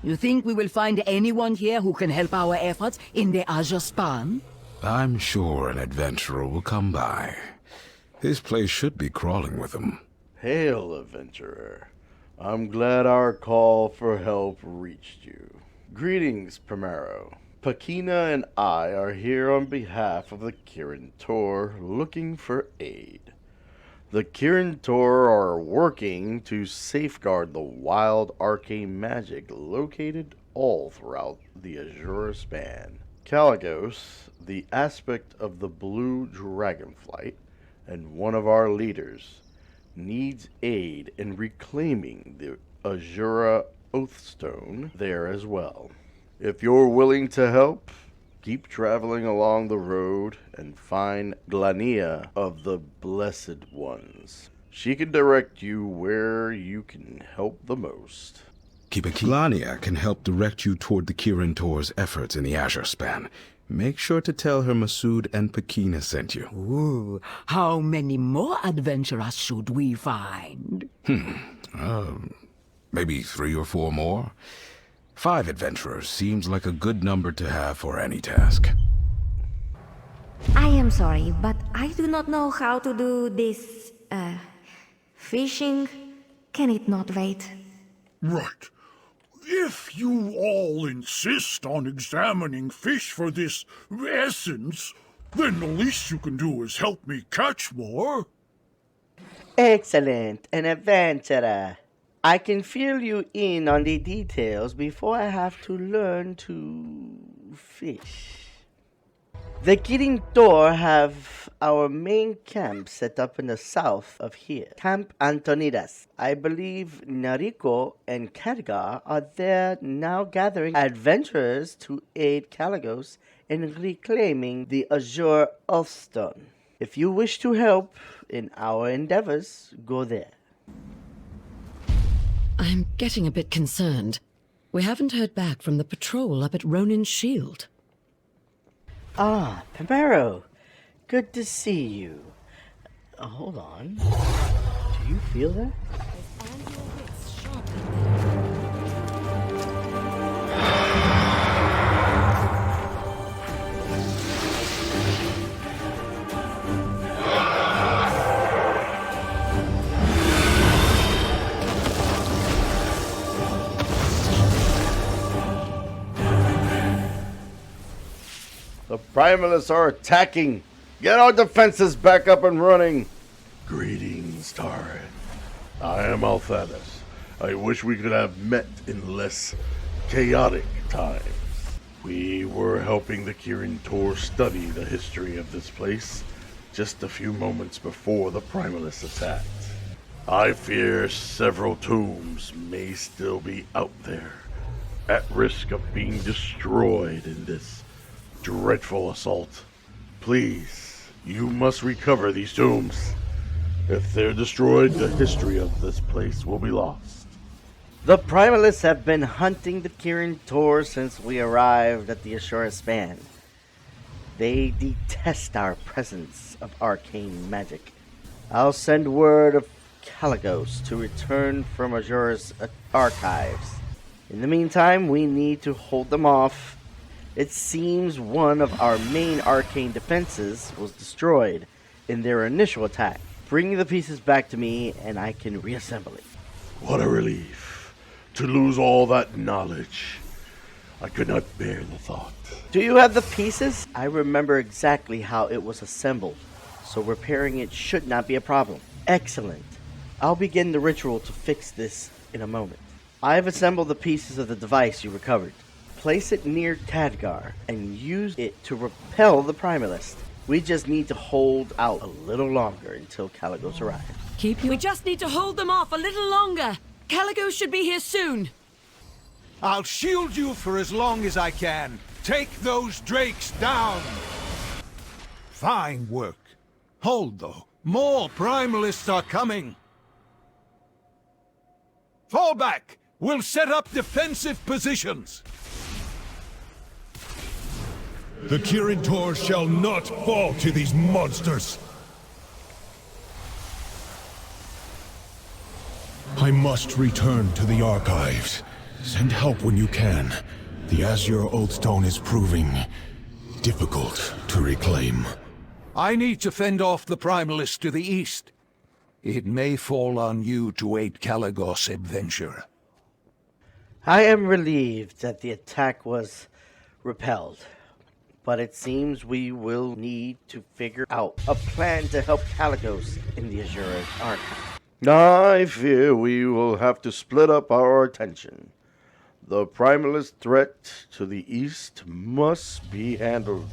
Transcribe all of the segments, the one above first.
You think we will find anyone here who can help our efforts in the Azure Span? I'm sure an adventurer will come by. This place should be crawling with them. Hail, adventurer. I'm glad our call for help reached you. Greetings, Primero. Pakina and I are here on behalf of the Kirin Tor looking for aid. The Kirin Tor are working to safeguard the wild arcane magic located all throughout the Azure Span. Kalecgos, the aspect of the Blue Dragonflight, and one of our leaders, needs aid in reclaiming the Azure Oathstone there as well. If you're willing to help, keep traveling along the road and find Glania of the Blessed Ones. She can direct you where you can help the most. Glania can help direct you toward the Kirin Tor's efforts in the Azure Span. Make sure to tell her Masood and Pakina sent you. Ooh, how many more adventurers should we find? Maybe 3 or 4 more? 5 adventurers seems like a good number to have for any task. I am sorry, but I do not know how to do this, fishing. Can it not wait? Right. If you all insist on examining fish for this essence, then the least you can do is help me catch more. Excellent, an adventurer. I can fill you in on the details before I have to learn to fish. The Kirin Tor have our main camp set up in the south of here, Camp Antonidas. I believe Noriko and Khadgar are there now gathering adventurers to aid Kalecgos in reclaiming the Azure Oathstone. If you wish to help in our endeavors, go there. I'm getting a bit concerned. We haven't heard back from the patrol up at Ronin's Shield. Ah, Primero. Good to see you. Hold on. Do you feel that? The Primalists are attacking! Get our defenses back up and running! Greetings, Taran. I am Althanis. I wish we could have met in less chaotic times. We were helping the Kirin Tor study the history of this place just a few moments before the Primalists attacked. I fear several tombs may still be out there, at risk of being destroyed in this dreadful assault. Please, you must recover these tombs. If they're destroyed, the history of this place will be lost. The Primalists have been hunting the Kirin Tor since we arrived at the Azure Span. They detest our presence of arcane magic. I'll send word of Kalecgos to return from Azure's archives. In the meantime, we need to hold them off. It seems one of our main arcane defenses was destroyed in their initial attack. Bring the pieces back to me and I can reassemble it. What a relief to lose all that knowledge. I could not bear the thought. Do you have the pieces? I remember exactly how it was assembled, so repairing it should not be a problem. Excellent. I'll begin the ritual to fix this in a moment. I've assembled the pieces of the device you recovered. Place it near Khadgar and use it to repel the Primalist. We just need to hold out a little longer until Kalecgos arrives. We just need to hold them off a little longer. Kalecgos should be here soon. I'll shield you for as long as I can. Take those drakes down. Fine work. Hold, though. More Primalists are coming. Fall back. We'll set up defensive positions. The Kirin Tor shall not fall to these monsters. I must return to the archives. Send help when you can. The Azure Oathstone is proving difficult to reclaim. I need to fend off the Primalists to the east. It may fall on you to aid Kalecgos' adventure. I am relieved that the attack was repelled, but it seems we will need to figure out a plan to help Kalecgos in the Azure Archive. I fear we will have to split up our attention. The Primalist threat to the east must be handled.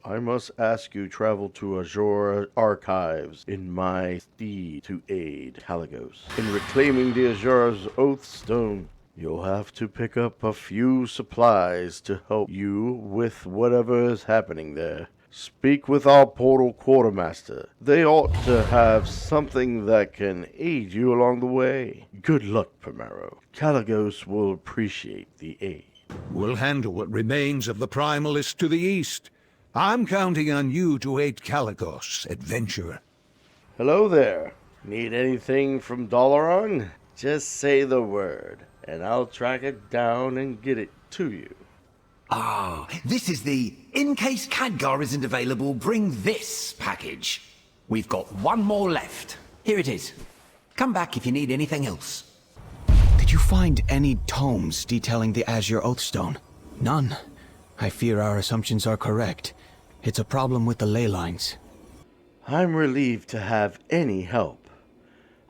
I must ask you travel to Azure Archives in my stead to aid Kalecgos in reclaiming the Azure's Oathstone. You'll have to pick up a few supplies to help you with whatever is happening there. Speak with our portal quartermaster. They ought to have something that can aid you along the way. Good luck, Primero. Kalecgos will appreciate the aid. We'll handle what remains of the Primalists to the east. I'm counting on you to aid Kalecgos' adventure. Hello there. Need anything from Dalaran? Just say the word, and I'll track it down and get it to you. Ah, this is the in case Khadgar isn't available, bring this package. We've got one more left. Here it is. Come back if you need anything else. Did you find any tomes detailing the Azure Oathstone? None. I fear our assumptions are correct. It's a problem with the ley lines. I'm relieved to have any help.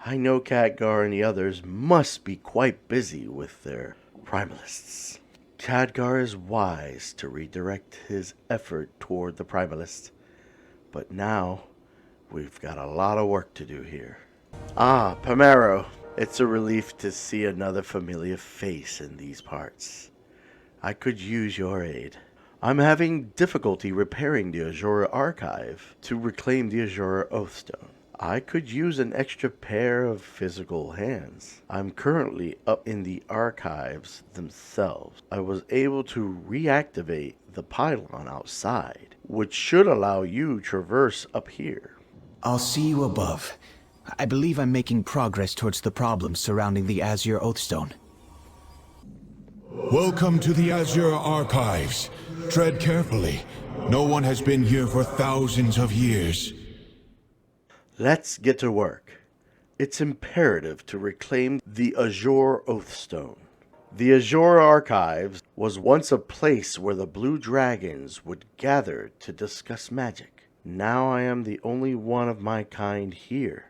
I know Khadgar and the others must be quite busy with their Primalists. Khadgar is wise to redirect his effort toward the Primalists, but now we've got a lot of work to do here. Ah, Primero, it's a relief to see another familiar face in these parts. I could use your aid. I'm having difficulty repairing the Azure Archive to reclaim the Azure Oathstone. I could use an extra pair of physical hands. I'm currently up in the archives themselves. I was able to reactivate the pylon outside, which should allow you to traverse up here. I'll see you above. I believe I'm making progress towards the problems surrounding the Azure Oathstone. Welcome to the Azure Archives. Tread carefully. No one has been here for thousands of years. Let's get to work. It's imperative to reclaim the Azure Oathstone. The Azure Archives was once a place where the Blue Dragons would gather to discuss magic. Now I am the only one of my kind here.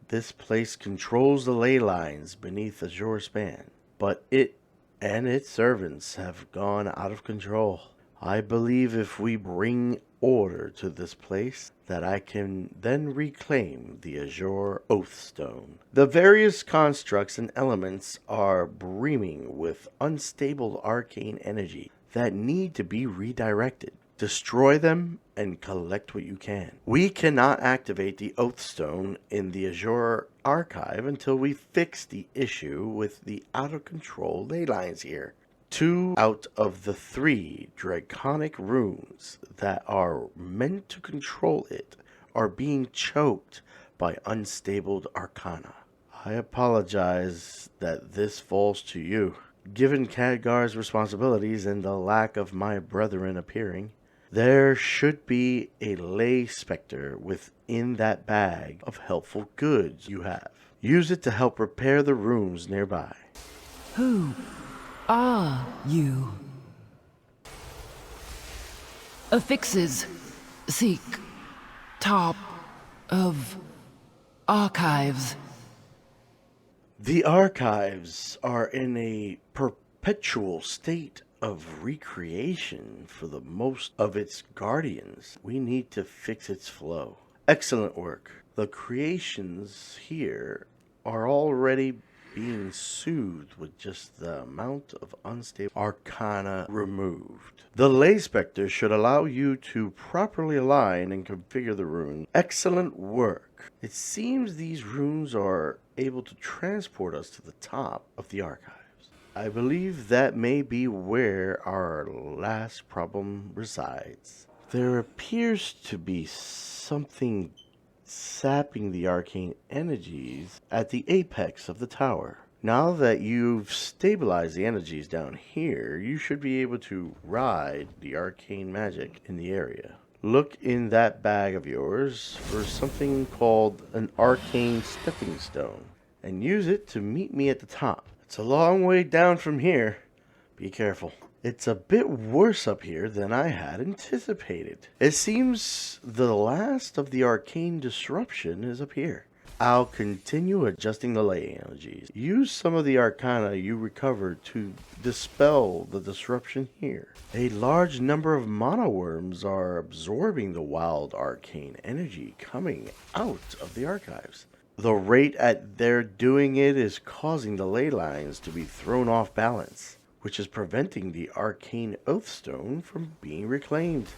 This place controls the ley lines beneath Azure Span, but it and its servants have gone out of control. I believe if we bring order to this place, that I can then reclaim the Azure Oathstone. The various constructs and elements are brimming with unstable arcane energy that need to be redirected. Destroy them and collect what you can. We cannot activate the Oathstone in the Azure Archive until we fix the issue with the out-of-control ley lines here. 2 out of the 3 draconic runes that are meant to control it are being choked by unstable arcana. I apologize that this falls to you. Given Khadgar's responsibilities and the lack of my brethren appearing, there should be a ley specter within that bag of helpful goods you have. Use it to help repair the runes nearby. Who are you? Affixes seek top of archives. The archives are in a perpetual state of recreation for the most of its guardians. We need to fix its flow. Excellent work. The creations here are already being soothed with just the amount of unstable arcana removed. The ley specter should allow you to properly align and configure the rune. Excellent work. It seems these runes are able to transport us to the top of the archives. I believe that may be where our last problem resides. There appears to be something sapping the arcane energies at the apex of the tower. Now that you've stabilized the energies down here, you should be able to ride the arcane magic in the area. Look in that bag of yours for something called an arcane stepping stone, and use it to meet me at the top. It's a long way down from here. Be careful. It's a bit worse up here than I had anticipated. It seems the last of the arcane disruption is up here. I'll continue adjusting the ley energies. Use some of the arcana you recovered to dispel the disruption here. A large number of mana worms are absorbing the wild arcane energy coming out of the archives. The rate at they're doing it is causing the ley lines to be thrown off balance, which is preventing the arcane oathstone from being reclaimed.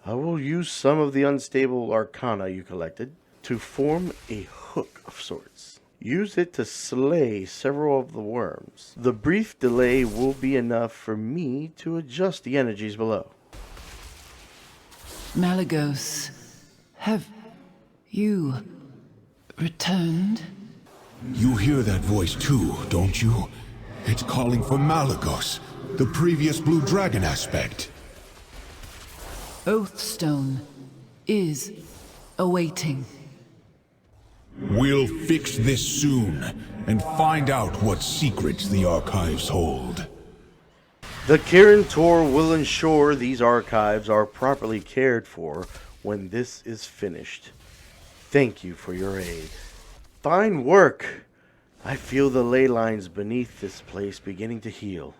I will use some of the unstable arcana you collected to form a hook of sorts. Use it to slay several of the worms. The brief delay will be enough for me to adjust the energies below. Kalecgos, have you returned? You hear that voice too, don't you? It's calling for Kalecgos, the previous Blue Dragon aspect. Oathstone is awaiting. We'll fix this soon, and find out what secrets the archives hold. The Kirin Tor will ensure these archives are properly cared for when this is finished. Thank you for your aid. Fine work! I feel the ley lines beneath this place beginning to heal.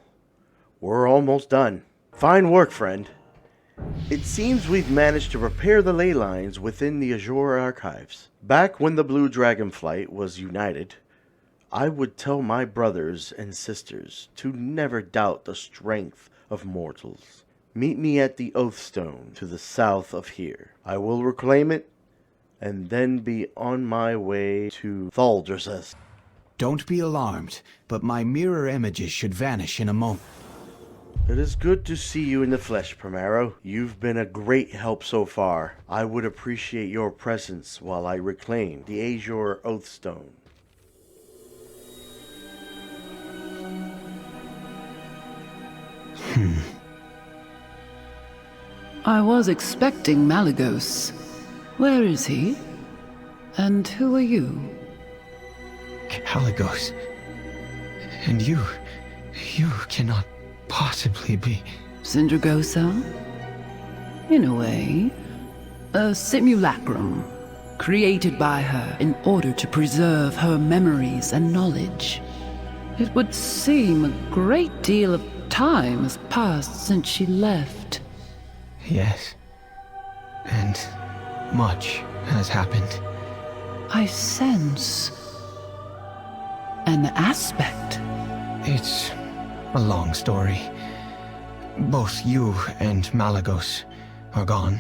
We're almost done. Fine work, friend. It seems we've managed to repair the ley lines within the Azure archives. Back when the Blue Dragonflight was united, I would tell my brothers and sisters to never doubt the strength of mortals. Meet me at the Oathstone to the south of here. I will reclaim it, and then be on my way to Thaldrzeth. Don't be alarmed, but my mirror images should vanish in a moment. It is good to see you in the flesh, Primero. You've been a great help so far. I would appreciate your presence while I reclaim the Azure Oathstone. I was expecting Kalecgos. Where is he? And who are you? Kalecgos. And you cannot possibly be... Sindragosa? In a way, a simulacrum created by her in order to preserve her memories and knowledge. It would seem a great deal of time has passed since she left. Yes. And much has happened. I sense an aspect. It's a long story. Both you and Kalecgos are gone.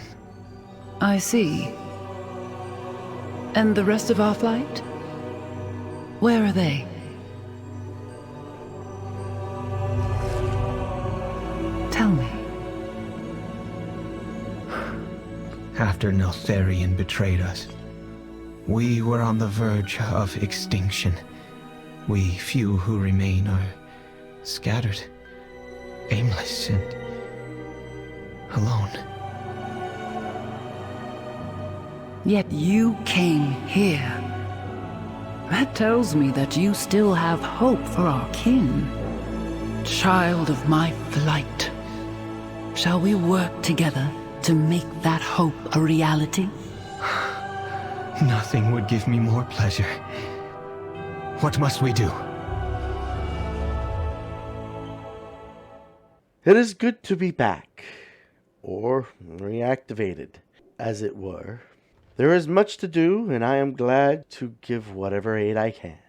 I see. And the rest of our flight? Where are they? Tell me. After Neltharion betrayed us, we were on the verge of extinction. We few who remain are scattered, aimless, and alone. Yet you came here. That tells me that you still have hope for our kin. Child of my flight, shall we work together to make that hope a reality? Nothing would give me more pleasure. What must we do? It is good to be back, or reactivated, as it were. There is much to do, and I am glad to give whatever aid I can.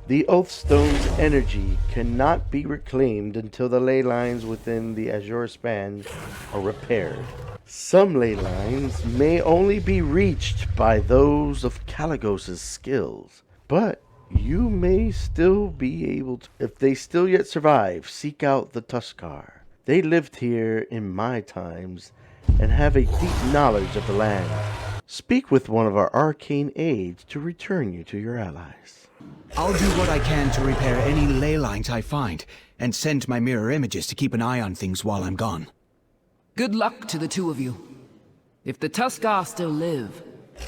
The Oathstone's energy cannot be reclaimed until the ley lines within the Azure Span are repaired. Some ley lines may only be reached by those of Kalecgos' skills, but you may still be able to, if they still yet survive, seek out the Tuskarr. They lived here in my times and have a deep knowledge of the land. Speak with one of our arcane aides to return you to your allies. I'll do what I can to repair any ley lines I find, and send my mirror images to keep an eye on things while I'm gone. Good luck to the two of you. If the Tuskarr still live,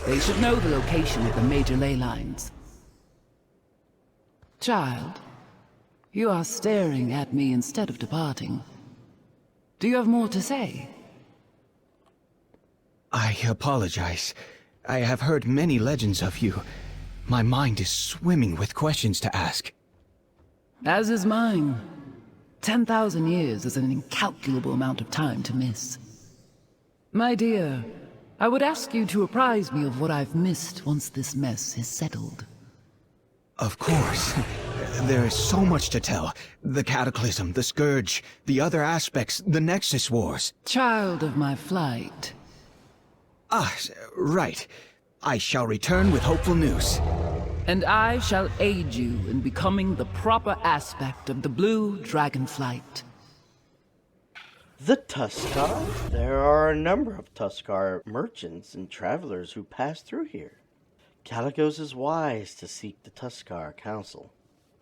they should know the location of the major ley lines. Child, you are staring at me instead of departing. Do you have more to say? I apologize. I have heard many legends of you. My mind is swimming with questions to ask. As is mine. 10,000 years is an incalculable amount of time to miss. My dear, I would ask you to apprise me of what I've missed once this mess is settled. Of course. There is so much to tell. The Cataclysm, the Scourge, the other aspects, the Nexus Wars. Child of my flight. Ah, right. I shall return with hopeful news. And I shall aid you in becoming the proper aspect of the Blue Dragonflight. The Tuskarr? There are a number of Tuskarr merchants and travelers who pass through here. Kalecgos is wise to seek the Tuskarr Council.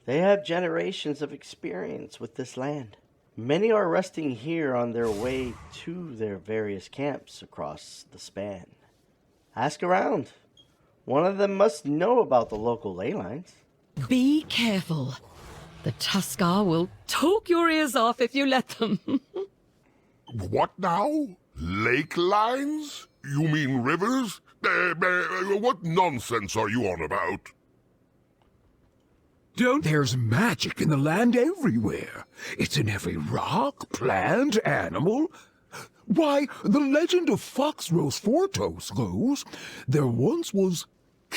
They have generations of experience with this land. Many are resting here on their way to their various camps across the span. Ask around. One of them must know about the local ley lines. Be careful. The Tuskarr will talk your ears off if you let them. What now? Lake lines? You mean rivers? What nonsense are you on about? There's magic in the land everywhere. It's in every rock, plant, animal. Why, the legend of Foxrose Fortos goes, there once was...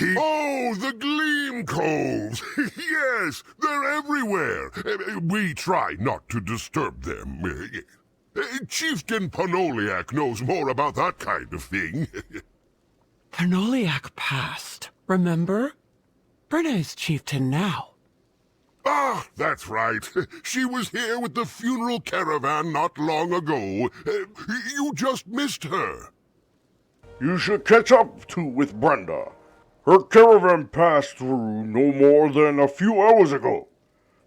Oh, the Gleam Coves! Yes, they're everywhere. We try not to disturb them. Chieftain Panoliak knows more about that kind of thing. Panoliak passed, remember? Brena is chieftain now. Ah, that's right. She was here with the funeral caravan not long ago. You just missed her. You should catch up with Brenda. Her caravan passed through no more than a few hours ago.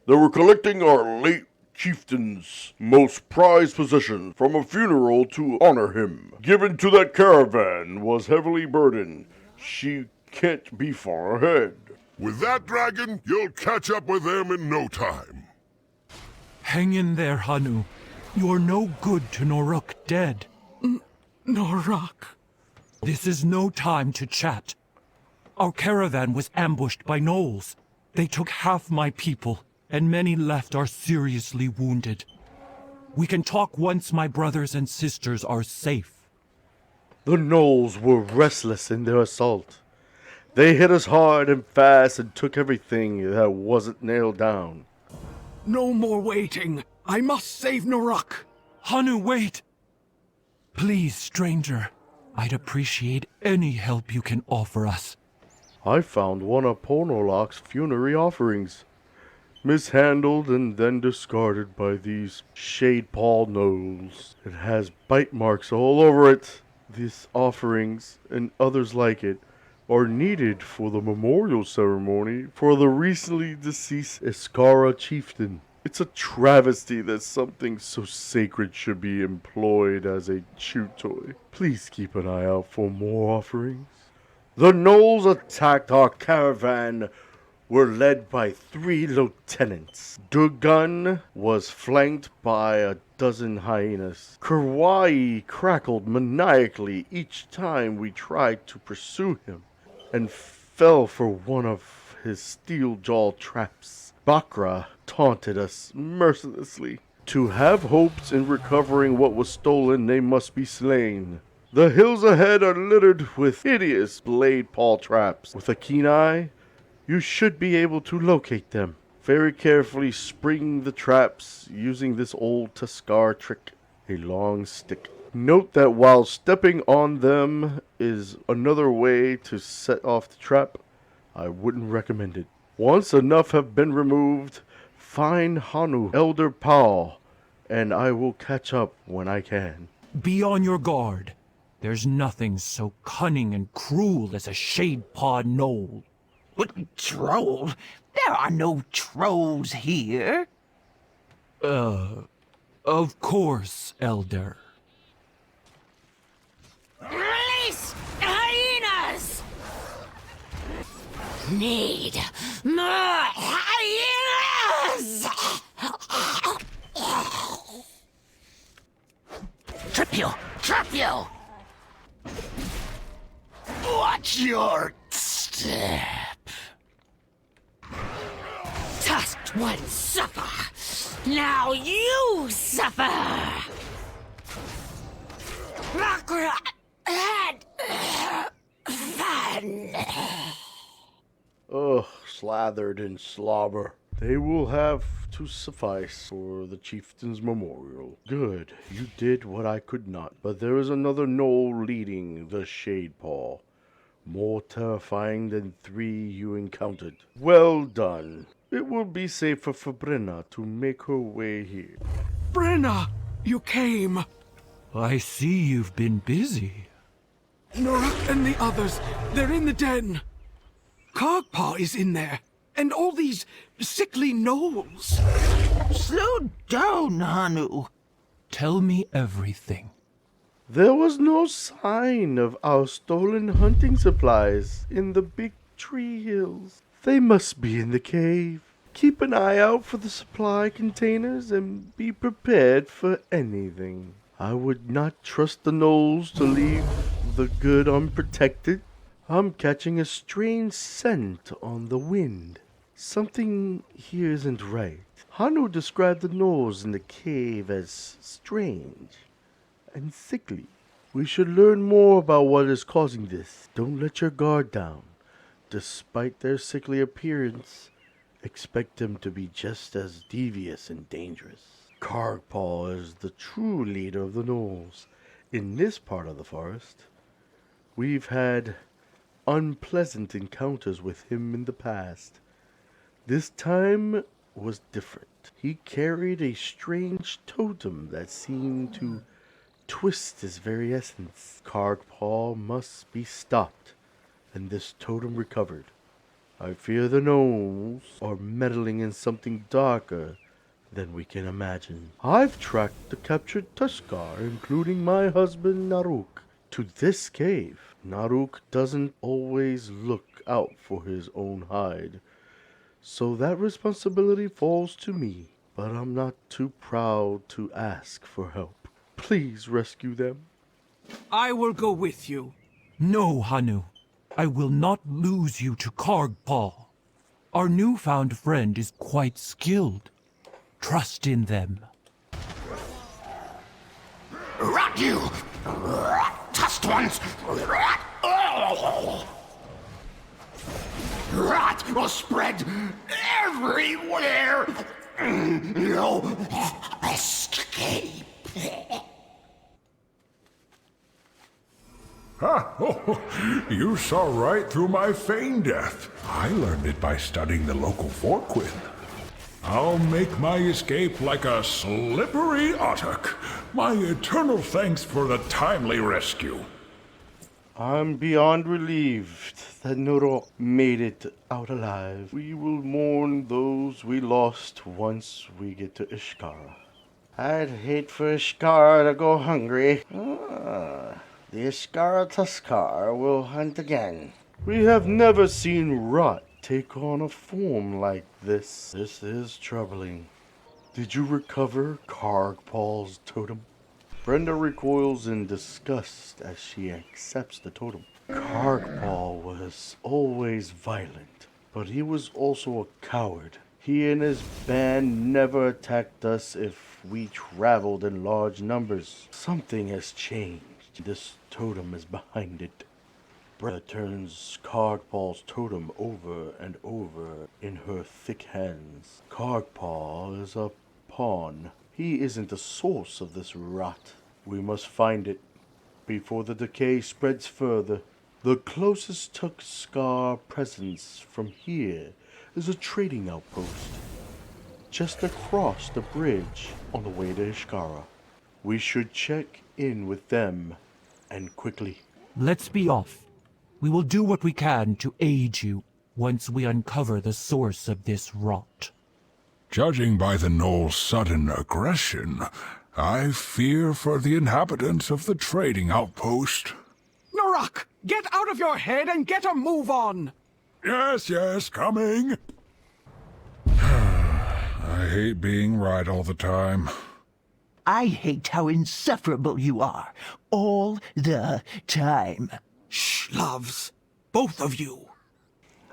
They were collecting our late chieftain's most prized possession from a funeral to honor him. Given to that caravan was heavily burdened. She can't be far ahead. With that dragon, you'll catch up with them in no time. Hang in there, Hanu. You're no good to Noruk dead. Noruk. This is no time to chat. Our caravan was ambushed by Knolls. They took half my people, and many left are seriously wounded. We can talk once my brothers and sisters are safe. The Knolls were restless in their assault. They hit us hard and fast and took everything that wasn't nailed down. No more waiting. I must save Noruk. Hanu, wait. Please, stranger. I'd appreciate any help you can offer us. I found one of Ponolok's funerary offerings, mishandled and then discarded by these shade-paw Knolls. It has bite marks all over it. These offerings, and others like it, are needed for the memorial ceremony for the recently deceased Tuskarra chieftain. It's a travesty that something so sacred should be employed as a chew toy. Please keep an eye out for more offerings. The Knolls attacked our caravan were led by 3 lieutenants. Durgun was flanked by a dozen hyenas. Kurwai crackled maniacally each time we tried to pursue him, and fell for one of his steel-jawed traps. Bakra taunted us mercilessly. To have hopes in recovering what was stolen, they must be slain. The hills ahead are littered with hideous blade-paw traps. With a keen eye, you should be able to locate them. Very carefully spring the traps using this old Tuskarr trick, a long stick. Note that while stepping on them is another way to set off the trap, I wouldn't recommend it. Once enough have been removed, find Hanu, Elder Pao, and I will catch up when I can. Be on your guard. There's nothing so cunning and cruel as a shade-paw Knoll. What troll? There are no trolls here. Of course, Elder. Release hyenas! Need more hyenas! Trip you! Trap you! Watch your step. Tusked ones suffer. Now you suffer. Head fun. Ugh, slathered in slobber. They will have to suffice for the chieftain's memorial. Good, you did what I could not. But there is another Knoll leading the Shadepaw. More terrifying than 3 you encountered. Well done. It will be safer for Brena to make her way here. Brena, you came. I see you've been busy. Noriko and the others, they're in the den. Khadgar is in there. And all these sickly gnolls. Slow down, Hanu. Tell me everything. There was no sign of our stolen hunting supplies in the big tree hills. They must be in the cave. Keep an eye out for the supply containers and be prepared for anything. I would not trust the gnolls to leave the good unprotected. I'm catching a strange scent on the wind. Something here isn't right. Hanu described the gnolls in the cave as strange and sickly. We should learn more about what is causing this. Don't let your guard down. Despite their sickly appearance, expect them to be just as devious and dangerous. Khadgar is the true leader of the gnolls in this part of the forest. We've had unpleasant encounters with him in the past. This time was different. He carried a strange totem that seemed to twist his very essence. Khadgar must be stopped, and this totem recovered. I fear the gnolls are meddling in something darker than we can imagine. I've tracked the captured Tuskarr, including my husband Naruk, to this cave. Naruk doesn't always look out for his own hide, so that responsibility falls to me. But I'm not too proud to ask for help. Please rescue them. I will go with you. No, Hanu. I will not lose you to Khadgar. Our newfound friend is quite skilled. Trust in them. Rot you! Tusked ones! Rot will spread everywhere! No escape! Ha! Oh, you saw right through my feign death. I learned it by studying the local Forquin. I'll make my escape like a slippery ottock. My eternal thanks for the timely rescue. I'm beyond relieved that Noriko made it out alive. We will mourn those we lost once we get to Tuskarra. I'd hate for Tuskarra to go hungry. The Tuskarra will hunt again. We have never seen Rot take on a form like this. This is troubling. Did you recover Khadgar's totem? Brenda recoils in disgust as she accepts the totem. Khadgar was always violent, but he was also a coward. He and his band never attacked us if we traveled in large numbers. Something has changed. This totem is behind it. Brenda turns Khadgar's totem over and over in her thick hands. Khadgar is a pawn. He isn't the source of this rot. We must find it before the decay spreads further. The closest Tuskarr presence from here is a trading outpost just across the bridge on the way to Tuskarra. We should check in with them and quickly. Let's be off. We will do what we can to aid you once we uncover the source of this rot. Judging by the Knolls' sudden aggression, I fear for the inhabitants of the trading outpost. Norok, get out of your head and get a move on! Yes, coming. I hate being right all the time. I hate how insufferable you are. All the time. Shh, loves. Both of you.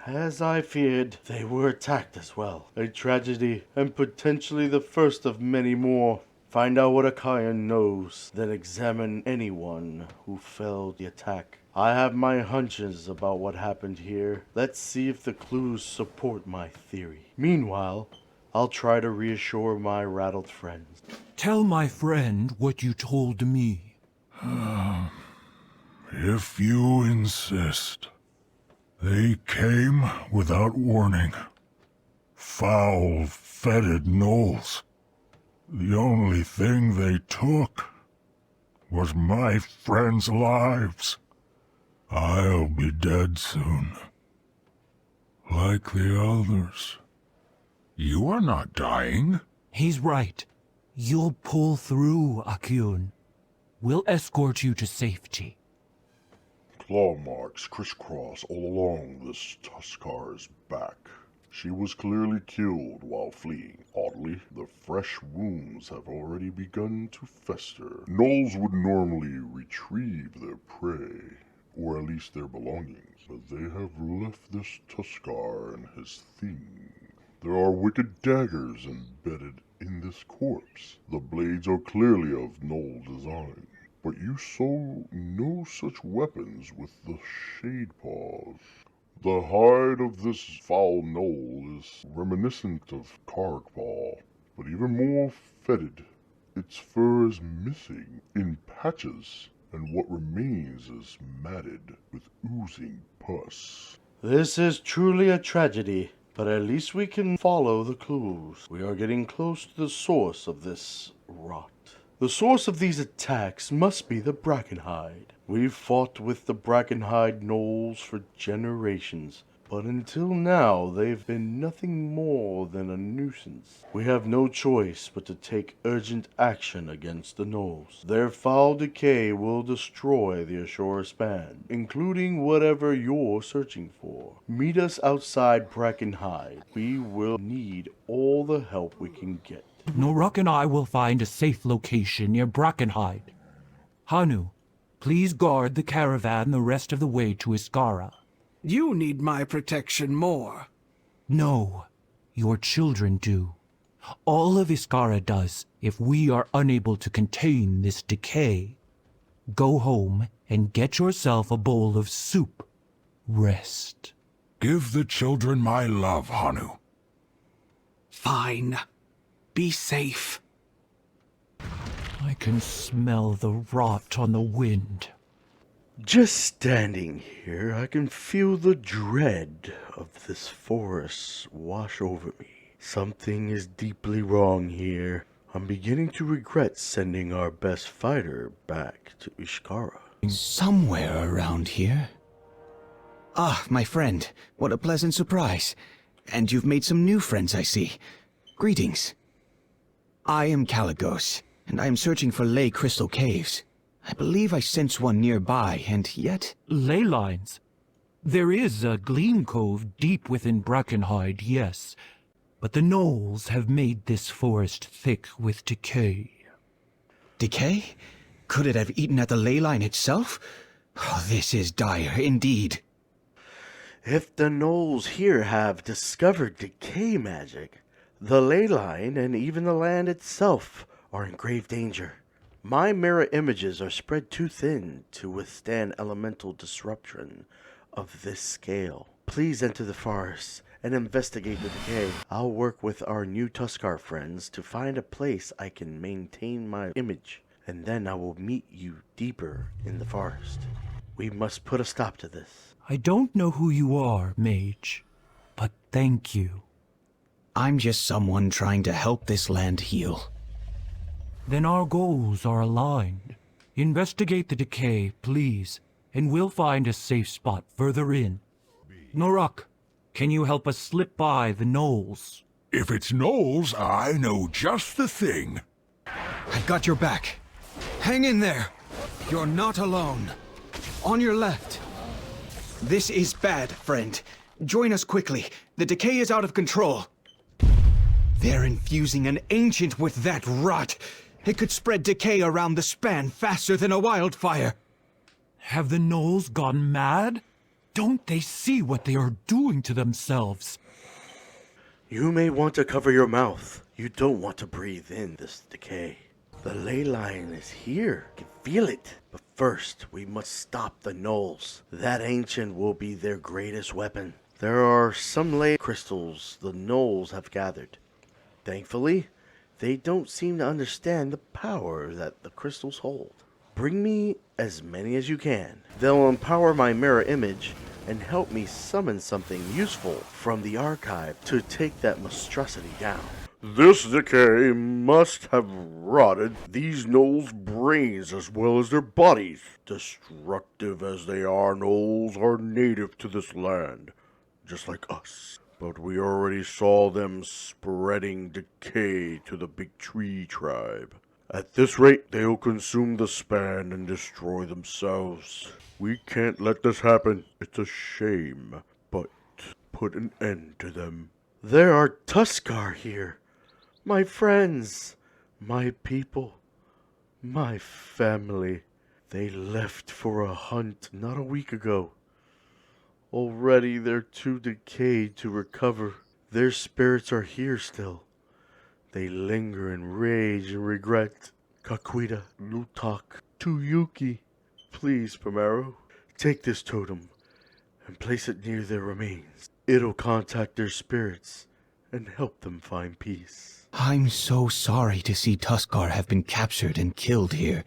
As I feared, they were attacked as well. A tragedy, and potentially the first of many more. Find out what Akayan knows, then examine anyone who failed the attack. I have my hunches about what happened here. Let's see if the clues support my theory. Meanwhile, I'll try to reassure my rattled friends. Tell my friend what you told me. If you insist. They came without warning. Foul, fetid Knolls. The only thing they took was my friends' lives. I'll be dead soon. Like the others. You are not dying. He's right. You'll pull through, Akyun. We'll escort you to safety. Claw marks crisscross all along this Tuskarr's back. She was clearly killed while fleeing. Oddly, the fresh wounds have already begun to fester. Knolls would normally retrieve their prey, or at least their belongings, but they have left this Tuskarr and his thing. There are wicked daggers embedded in this corpse. The blades are clearly of Knoll design. But you saw no such weapons with the Shade Paws. The hide of this foul Knoll is reminiscent of Khadgar, but even more fetid. Its fur is missing in patches, and what remains is matted with oozing pus. This is truly a tragedy, but at least we can follow the clues. We are getting close to the source of this rot. The source of these attacks must be the Brackenhide. We've fought with the Brackenhide Knolls for generations, but until now they've been nothing more than a nuisance. We have no choice but to take urgent action against the Knolls. Their foul decay will destroy the Azure Span, including whatever you're searching for. Meet us outside Brackenhide. We will need all the help we can get. Norok and I will find a safe location near Brackenhide. Hanu, please guard the caravan the rest of the way to Tuskarra. You need my protection more. No, your children do. All of Tuskarra does if we are unable to contain this decay. Go home and get yourself a bowl of soup. Rest. Give the children my love, Hanu. Fine. Be safe. I can smell the rot on the wind. Just standing here, I can feel the dread of this forest wash over me. Something is deeply wrong here. I'm beginning to regret sending our best fighter back to Tuskarra. Somewhere around here. Ah, my friend. What a pleasant surprise. And you've made some new friends, I see. Greetings. I am Kalecgos, and I am searching for ley crystal caves. I believe I sense one nearby, and yet... Ley lines? There is a gleam cove deep within Brackenhide, yes. But the Knolls have made this forest thick with decay. Decay? Could it have eaten at the ley line itself? Oh, this is dire indeed. If the Knolls here have discovered decay magic, the ley line and even the land itself are in grave danger. My mirror images are spread too thin to withstand elemental disruption of this scale. Please enter the forest and investigate the decay. I'll work with our new Tuskarr friends to find a place I can maintain my image, and then I will meet you deeper in the forest. We must put a stop to this. I don't know who you are, mage, but thank you. I'm just someone trying to help this land heal. Then our goals are aligned. Investigate the decay, please, and we'll find a safe spot further in. Norok, can you help us slip by the Knolls? If it's Knolls, I know just the thing. I've got your back. Hang in there. You're not alone. On your left. This is bad, friend. Join us quickly. The decay is out of control. They're infusing an ancient with that rot. It could spread decay around the span faster than a wildfire. Have the Knolls gone mad? Don't they see what they are doing to themselves? You may want to cover your mouth. You don't want to breathe in this decay. The ley line is here. I can feel it. But first, we must stop the Knolls. That ancient will be their greatest weapon. There are some ley crystals the Knolls have gathered. Thankfully, they don't seem to understand the power that the crystals hold. Bring me as many as you can. They'll empower my mirror image and help me summon something useful from the archive to take that monstrosity down. This decay must have rotted these Knolls' brains as well as their bodies. Destructive as they are, Knolls are native to this land, just like us. But we already saw them spreading decay to the Big Tree tribe. At this rate, they'll consume the span and destroy themselves. We can't let this happen. It's a shame, but put an end to them. There are Tuskarr here. My friends, my people, my family. They left for a hunt not a week ago. Already they're too decayed to recover. Their spirits are here still. They linger in rage and regret. Kakwita, Lutak, Tuyuki. Please, Primero, take this totem and place it near their remains. It'll contact their spirits and help them find peace. I'm so sorry to see Tuskarr have been captured and killed here.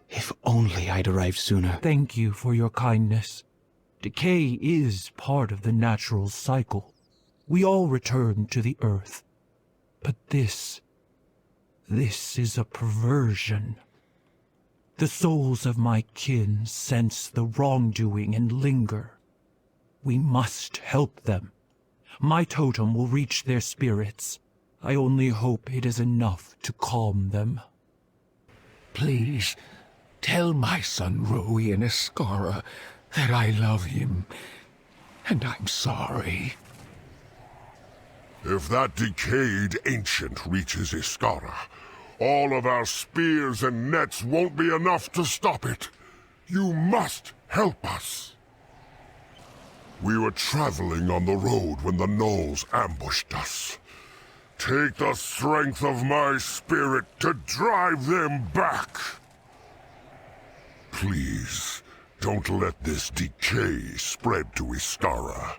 If only I'd arrived sooner. Thank you for your kindness. Decay is part of the natural cycle. We all return to the earth. But this is a perversion. The souls of my kin sense the wrongdoing and linger. We must help them. My totem will reach their spirits. I only hope it is enough to calm them. Please, tell my son Rowie in Tuskarra that I love him, and I'm sorry. If that decayed ancient reaches Tuskarra, all of our spears and nets won't be enough to stop it. You must help us. We were traveling on the road when the Knolls ambushed us. Take the strength of my spirit to drive them back. Please, don't let this decay spread to Tuskarra.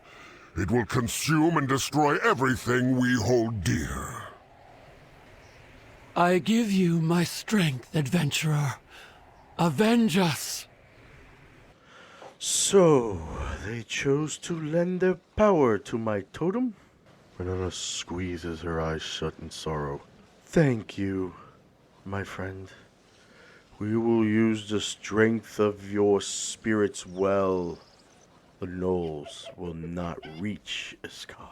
It will consume and destroy everything we hold dear. I give you my strength, adventurer. Avenge us! So, they chose to lend their power to my totem? Renana squeezes her eyes shut in sorrow. Thank you, my friend. We will use the strength of your spirits well. The Knolls will not reach Tuskarra.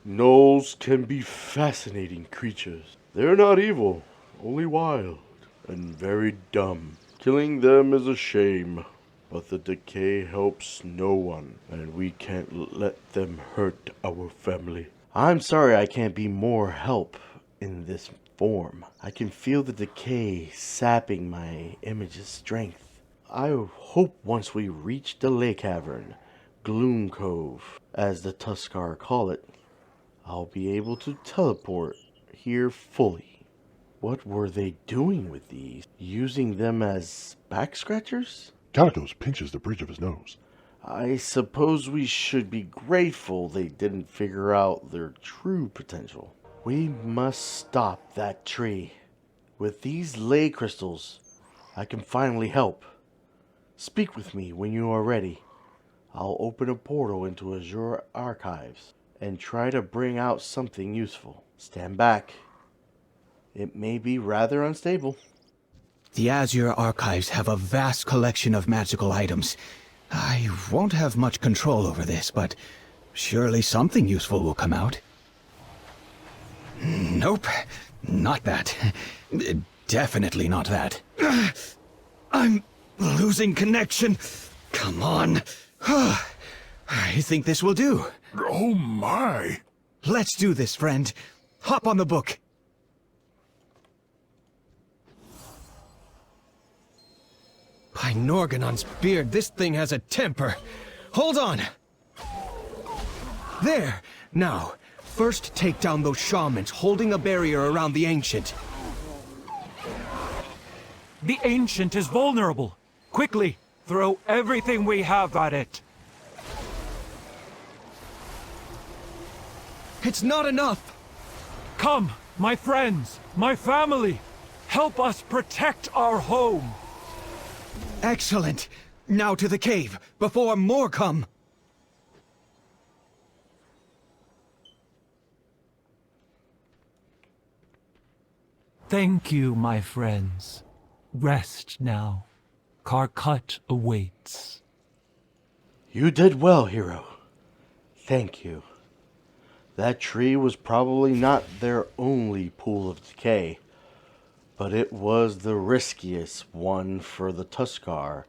Knolls can be fascinating creatures. They're not evil, only wild and very dumb. Killing them is a shame, but the decay helps no one, and we can't let them hurt our family. I'm sorry I can't be more help in this form. I can feel the decay sapping my image's strength. I hope once we reach the lake cavern, Gloom Cove, as the Tuskarr call it, I'll be able to teleport here fully. What were they doing with these? Using them as back scratchers? Kalecgos pinches the bridge of his nose. I suppose we should be grateful they didn't figure out their true potential. We must stop that tree. With these ley crystals, I can finally help. Speak with me when you are ready. I'll open a portal into Azure Archives and try to bring out something useful. Stand back. It may be rather unstable. The Azure archives have a vast collection of magical items. I won't have much control over this, but surely something useful will come out. Nope, not that. Definitely not that. I'm losing connection. Come on. I think this will do. Oh my. Let's do this, friend. Hop on the book. By Norganon's beard, this thing has a temper. Hold on! There! Now, first take down those shamans holding a barrier around the Ancient. The Ancient is vulnerable. Quickly, throw everything we have at it. It's not enough! Come, my friends, my family. Help us protect our home. Excellent. Now to the cave, before more come. Thank you, my friends. Rest now. Karkut awaits. You did well, hero. Thank you. That tree was probably not their only pool of decay, but it was the riskiest one for the Tuskarr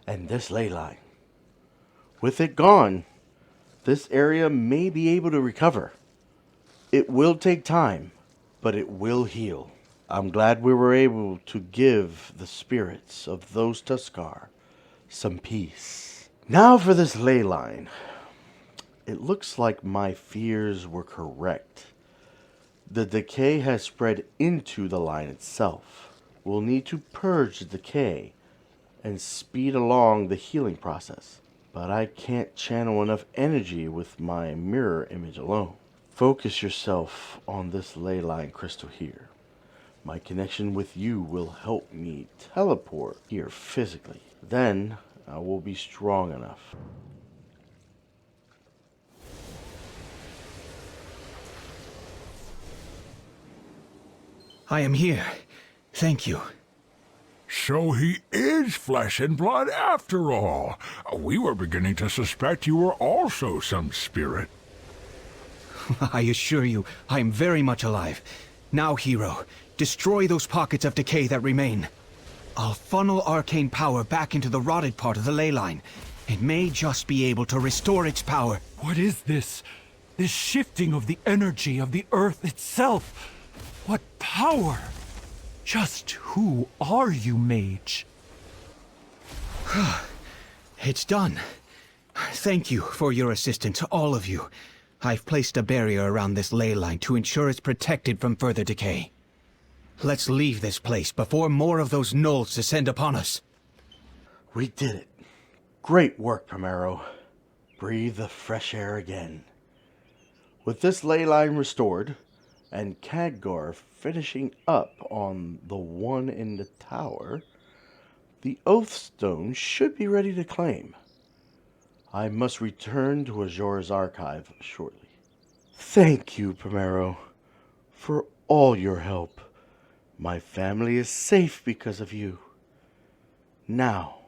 and this ley line. With it gone, this area may be able to recover. It will take time, but it will heal. I'm glad we were able to give the spirits of those Tuskarr some peace. Now for this ley line. It looks like my fears were correct. The decay has spread into the line itself. We'll need to purge the decay and speed along the healing process. But I can't channel enough energy with my mirror image alone. Focus yourself on this ley line crystal here. My connection with you will help me teleport here physically. Then I will be strong enough. I am here. Thank you. So he is flesh and blood after all. We were beginning to suspect you were also some spirit. I assure you, I am very much alive. Now, hero, destroy those pockets of decay that remain. I'll funnel arcane power back into the rotted part of the ley line. It may just be able to restore its power. What is this? This shifting of the energy of the earth itself? What power? Just who are you, mage? It's done. Thank you for your assistance, all of you. I've placed a barrier around this ley line to ensure it's protected from further decay. Let's leave this place before more of those Knolls descend upon us. We did it. Great work, Primero. Breathe the fresh air again. With this ley line restored, and Khadgar finishing up on the one in the tower, the Oathstone should be ready to claim. I must return to Azure's archive shortly. Thank you, Primero, for all your help. My family is safe because of you. Now,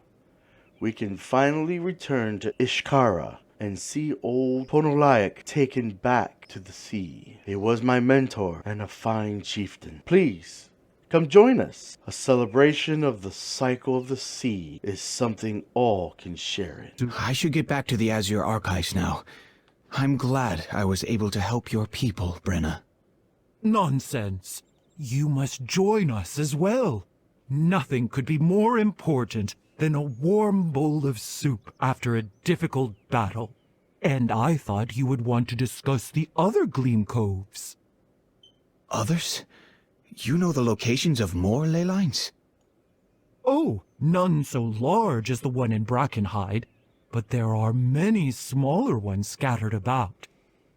we can finally return to Ishkara and see old Ponolayak taken back to the sea. He was my mentor and a fine chieftain. Please, come join us. A celebration of the cycle of the sea is something all can share in. I should get back to the Azure archives now. I'm glad I was able to help your people, Brena. Nonsense. You must join us as well. Nothing could be more important than a warm bowl of soup after a difficult battle. And I thought you would want to discuss the other Gleam Coves. Others? You know the locations of more ley lines? Oh, none so large as the one in Brackenhide, but there are many smaller ones scattered about.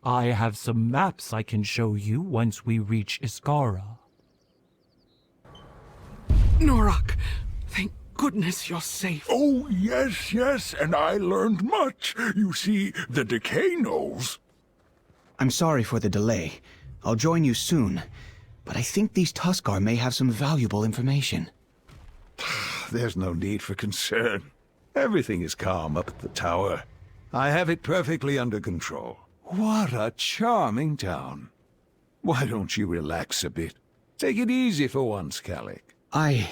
I have some maps I can show you once we reach Tuskarra. Norok, thank goodness you're safe. Oh, yes, yes, and I learned much. You see, the decay Knolls. I'm sorry for the delay. I'll join you soon. But I think these Tuskarr may have some valuable information. There's no need for concern. Everything is calm up at the tower. I have it perfectly under control. What a charming town. Why don't you relax a bit? Take it easy for once, Kalecgos.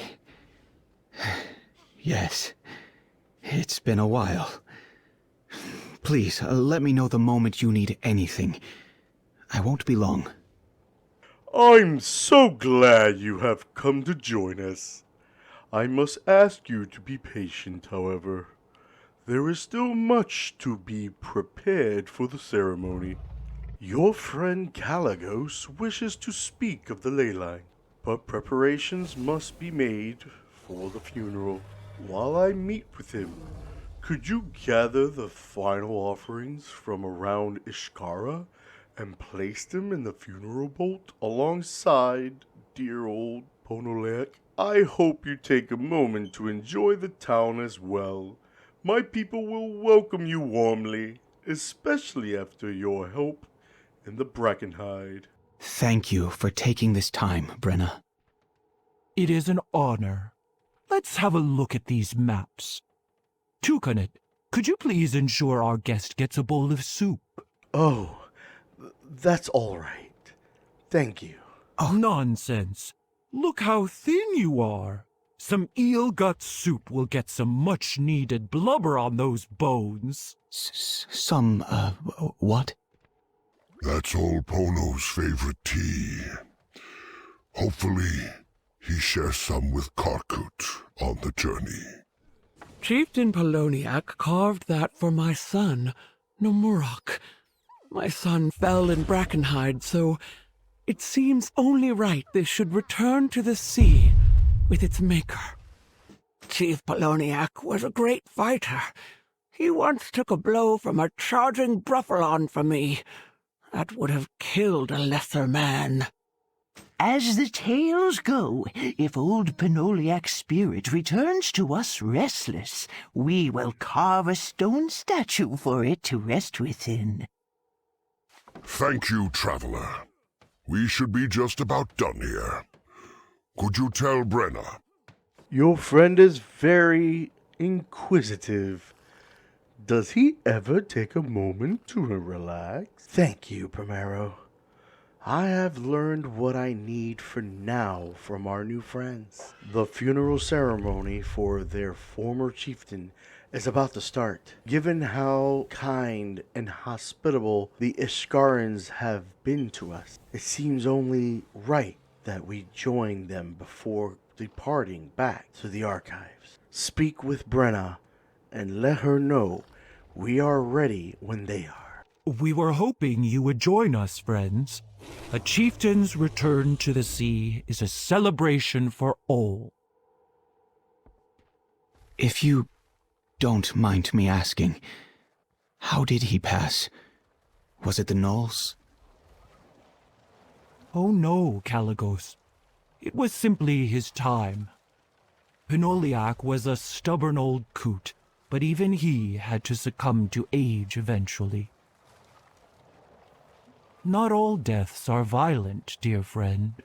Yes. It's been a while. Please, let me know the moment you need anything. I won't be long. I'm so glad you have come to join us. I must ask you to be patient, however. There is still much to be prepared for the ceremony. Your friend Kalecgos wishes to speak of the ley line, but preparations must be made for the funeral. While I meet with him, could you gather the final offerings from around Tuskarra and place them in the funeral bolt alongside dear old Ponolek? I hope you take a moment to enjoy the town as well. My people will welcome you warmly, especially after your help in the Brackenhide. Thank you for taking this time, Brena. It is an honor. Let's have a look at these maps. Tukanet, could you please ensure our guest gets a bowl of soup? Oh, that's all right. Thank you. Oh, nonsense. Look how thin you are. Some eel gut soup will get some much-needed blubber on those bones. What? That's old Pono's favorite tea. Hopefully, he shares some with Karkut on the journey. Chieftain Poloniak carved that for my son, Nomurok. My son fell in Brackenhide, so it seems only right this should return to the sea with its maker. Chief Poloniak was a great fighter. He once took a blow from a charging Bruffalon for me. That would have killed a lesser man. As the tales go, if old Ponoliak's spirit returns to us restless, we will carve a stone statue for it to rest within. Thank you, traveler. We should be just about done here. Could you tell Brena? Your friend is very inquisitive. Does he ever take a moment to relax? Thank you, Primero. I have learned what I need for now from our new friends. The funeral ceremony for their former chieftain is about to start. Given how kind and hospitable the Tuskarrans have been to us, it seems only right that we join them before departing back to the archives. Speak with Brena and let her know we are ready when they are. We were hoping you would join us, friends. A chieftain's return to the sea is a celebration for all. If you don't mind me asking, how did he pass? Was it the Knolls? Oh no, Kalecgos. It was simply his time. Ponoliak was a stubborn old coot, but even he had to succumb to age eventually. Not all deaths are violent, dear friend.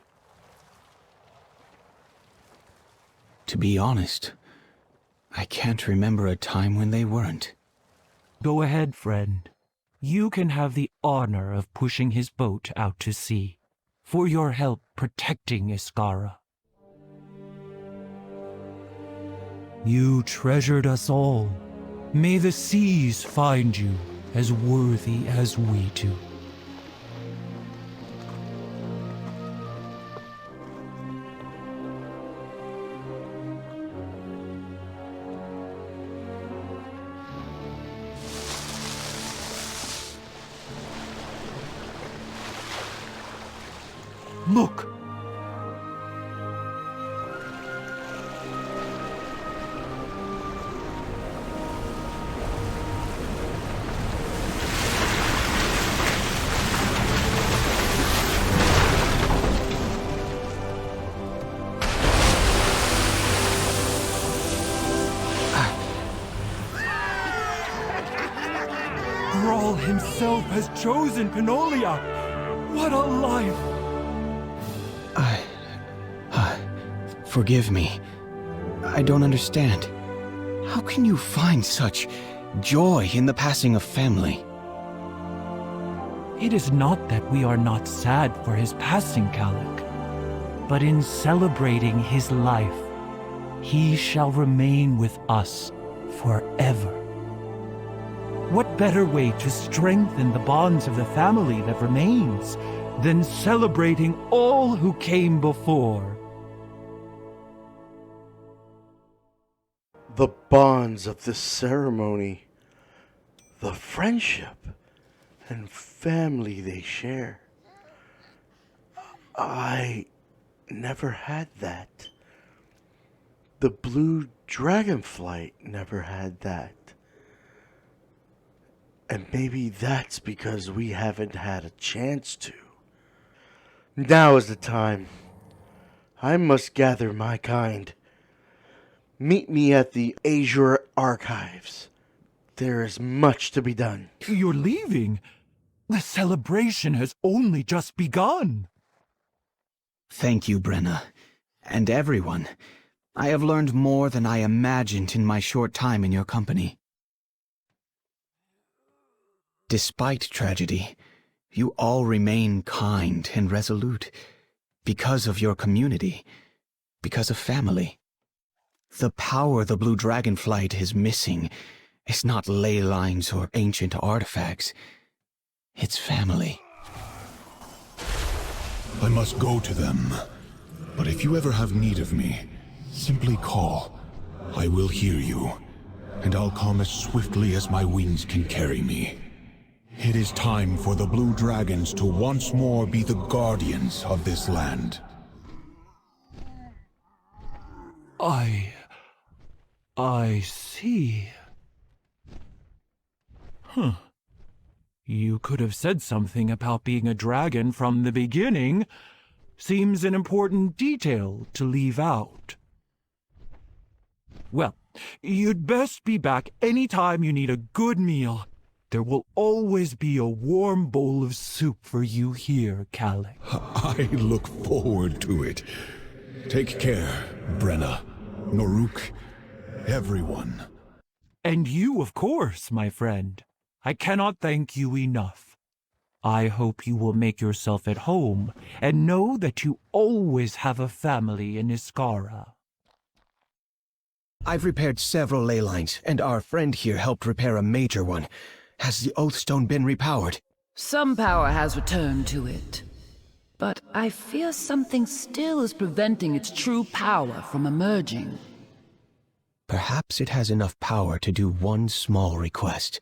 To be honest, I can't remember a time when they weren't. Go ahead, friend. You can have the honor of pushing his boat out to sea, for your help protecting Tuskarra. You treasured us all. May the seas find you as worthy as we do. Look! Thrall himself has chosen Ponoliak! What a life! Forgive me. I I don't understand. How can you find such joy in the passing of family? It is not that we are not sad for his passing, Kalecg, but in celebrating his life, he shall remain with us forever. What better way to strengthen the bonds of the family that remains than celebrating all who came before? The bonds of this ceremony, the friendship and family they share. I never had that. The Blue Dragonflight never had that. And maybe that's because we haven't had a chance to. Now is the time. I must gather my kind. Meet me at the Azure Archives. There is much to be done. You're leaving? The celebration has only just begun. Thank you, Brena. And everyone. I have learned more than I imagined in my short time in your company. Despite tragedy, you all remain kind and resolute. Because of your community. Because of family. The power the Blue Dragonflight is missing is not ley lines or ancient artifacts. It's family. I must go to them. But if you ever have need of me, simply call. I will hear you, and I'll come as swiftly as my wings can carry me. It is time for the Blue Dragons to once more be the guardians of this land. I see. Huh. You could have said something about being a dragon from the beginning. Seems an important detail to leave out. Well, you'd best be back any time you need a good meal. There will always be a warm bowl of soup for you here, Kalecg. I look forward to it. Take care, Brena, Noruk, everyone. And you, of course, my friend. I cannot thank you enough. I hope you will make yourself at home and know that you always have a family in Tuskarra. I've repaired several ley lines, and our friend here helped repair a major one. Has the Oathstone been repowered? Some power has returned to it. But I fear something still is preventing its true power from emerging. Perhaps it has enough power to do one small request.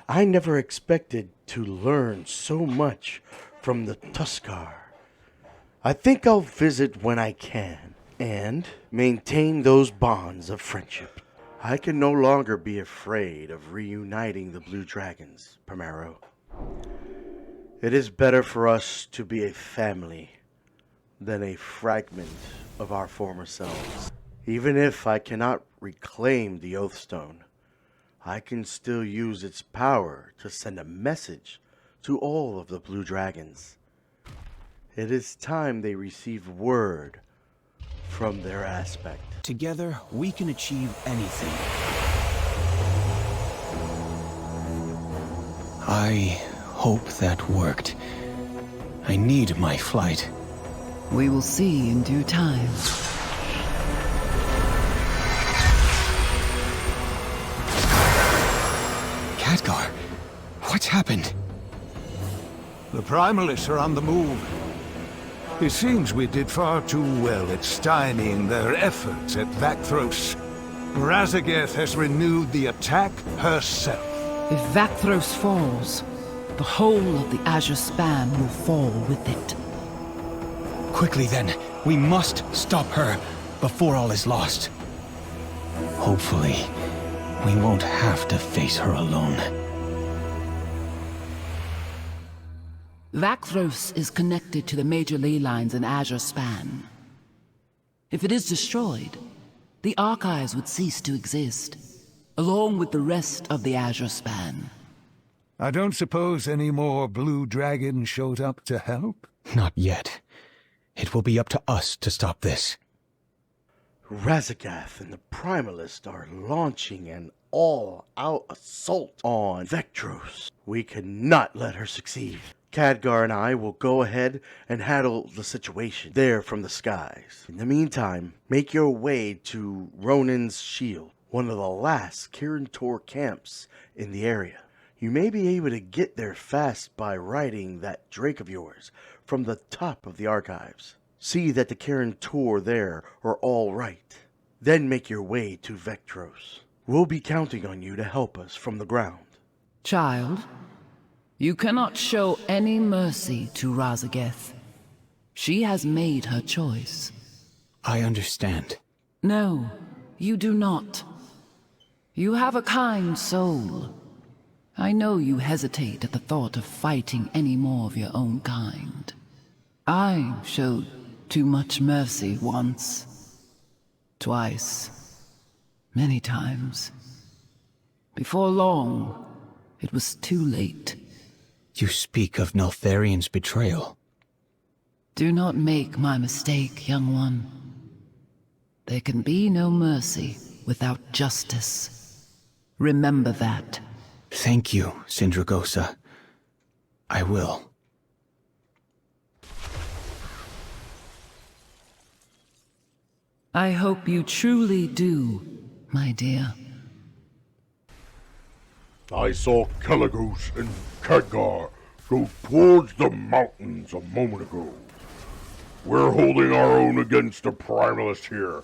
I never expected to learn so much from the Tuskarr. I think I'll visit when I can, and maintain those bonds of friendship. I can no longer be afraid of reuniting the Blue Dragons, Primero. It is better for us to be a family than a fragment of our former selves. Even if I cannot reclaim the Oathstone, I can still use its power to send a message to all of the Blue Dragons. It is time they receive word from their aspect. Together, we can achieve anything. I hope that worked. I need my flight. We will see in due time. Khadgar, what's happened? The Primalists are on the move. It seems we did far too well at stymieing their efforts at Vakthros. Raszageth has renewed the attack herself. If Vakthros falls, the whole of the Azure Span will fall with it. Quickly then, we must stop her before all is lost. Hopefully, we won't have to face her alone. Vakthros is connected to the major ley lines in Azure Span. If it is destroyed, the archives would cease to exist, along with the rest of the Azure Span. I don't suppose any more Blue Dragons showed up to help? Not yet. It will be up to us to stop this. Raszageth and the Primalists are launching an all-out assault on Vectros. We cannot let her succeed. Khadgar and I will go ahead and handle the situation there from the skies. In the meantime, make your way to Ronin's Shield, one of the last Kirin Tor camps in the area. You may be able to get there fast by riding that drake of yours from the top of the archives. See that the Kirin Tor there are all right. Then make your way to Vectros. We'll be counting on you to help us from the ground. Child, you cannot show any mercy to Raszageth. She has made her choice. I understand. No, you do not. You have a kind soul. I know you hesitate at the thought of fighting any more of your own kind. I showed too much mercy once. Twice. Many times. Before long, it was too late. You speak of Neltharion's betrayal. Do not make my mistake, young one. There can be no mercy without justice. Remember that. Thank you, Sindragosa. I will. I hope you truly do, my dear. I saw Kalecgos and Khadgar go towards the mountains a moment ago. We're holding our own against the Primalists here,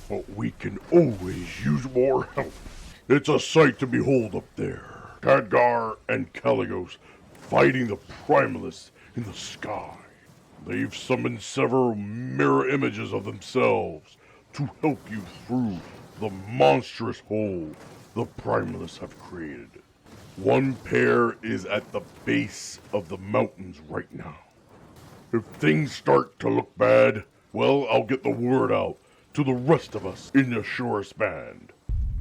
but we can always use more help. It's a sight to behold up there. Khadgar and Kalecgos fighting the Primalists in the sky. They've summoned several mirror images of themselves to help you through the monstrous hole the Primalists have created. One pair is at the base of the mountains right now. If things start to look bad, well, I'll get the word out to the rest of us in the Azure Span.